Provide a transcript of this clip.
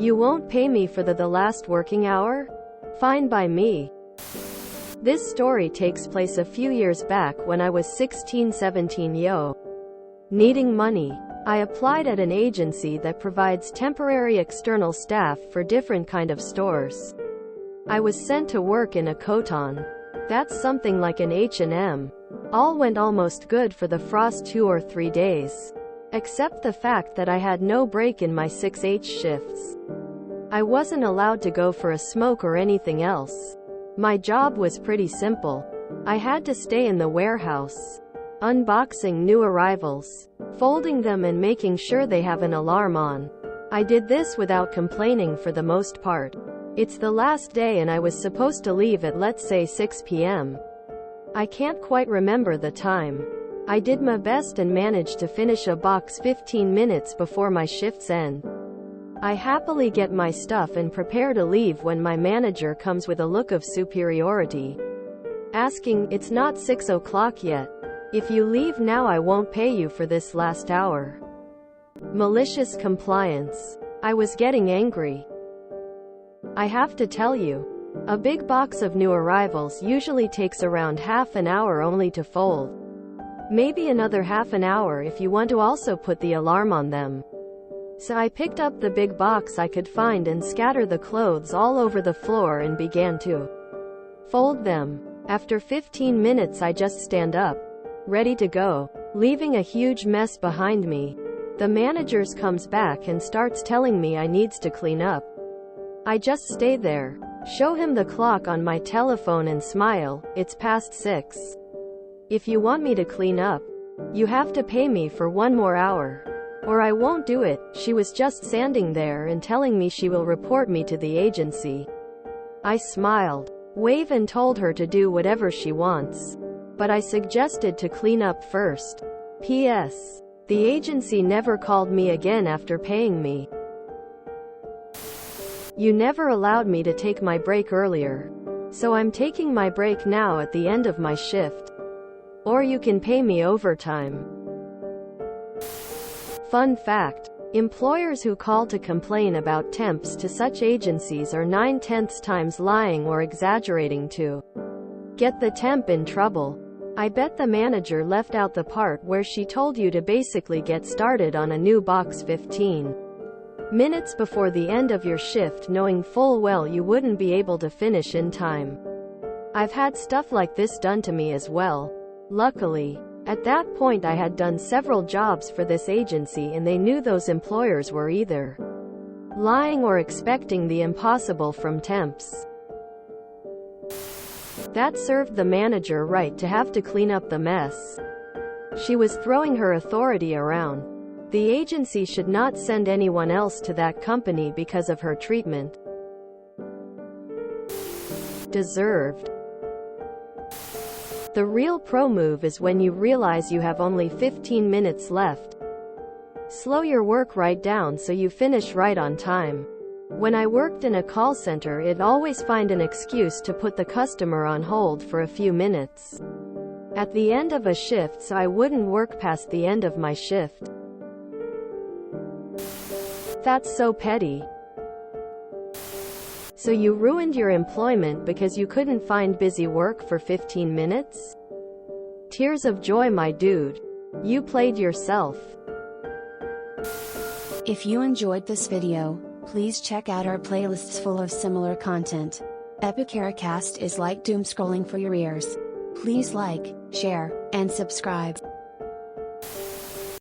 You won't pay me for the last working hour? Fine by me. This story takes place a few years back when I was 16-17 needing money. I applied at an agency that provides temporary external staff for different kind of stores. I was sent to work in a Koton. That's something like an H&M. All went almost good for the first 2 or 3 days. Except the fact that I had no break in my 6H shifts. I wasn't allowed to go for a smoke or anything else. My job was pretty simple. I had to stay in the warehouse, unboxing new arrivals, folding them and making sure they have an alarm on. I did this without complaining for the most part. It's the last day and I was supposed to leave at, let's say, 6 p.m. I can't quite remember the time. I did my best and managed to finish a box 15 minutes before my shift's end. I happily get my stuff and prepare to leave when my manager comes with a look of superiority, asking, "It's not 6 o'clock yet. If you leave now I won't pay you for this last hour." Malicious compliance. I was getting angry. I have to tell you, a big box of new arrivals usually takes around half an hour only to fold. Maybe another half an hour if you want to also put the alarm on them. So I picked up the big box I could find and scatter the clothes all over the floor and began to fold them. After 15 minutes I just stand up, ready to go, leaving a huge mess behind me. The manager comes back and starts telling me I needs to clean up. I just stay there, show him the clock on my telephone and smile. It's past 6. If you want me to clean up, you have to pay me for 1 more hour. Or I won't do it. She was just standing there and telling me she will report me to the agency. I smiled, waved and told her to do whatever she wants. But I suggested to clean up first. P.S. The agency never called me again after paying me. You never allowed me to take my break earlier. So I'm taking my break now at the end of my shift. Or you can pay me overtime. Fun fact: employers who call to complain about temps to such agencies are 9/10 times lying or exaggerating to get the temp in trouble. I bet the manager left out the part where she told you to basically get started on a new box 15 minutes before the end of your shift, knowing full well you wouldn't be able to finish in time. I've had stuff like this done to me as well. Luckily, at that point I had done several jobs for this agency and they knew those employers were either lying or expecting the impossible from temps. That served the manager right to have to clean up the mess. She was throwing her authority around. The agency should not send anyone else to that company because of her treatment. Deserved. The real pro move is when you realize you have only 15 minutes left. Slow your work right down so you finish right on time. When I worked in a call center, I'd always find an excuse to put the customer on hold for a few minutes at the end of a shift so I wouldn't work past the end of my shift. That's so petty. So you ruined your employment because you couldn't find busy work for 15 minutes? Tears of joy, my dude. You played yourself. If you enjoyed this video, please check out our playlists full of similar content. Epicaricast is like doom scrolling for your ears. Please like, share, and subscribe.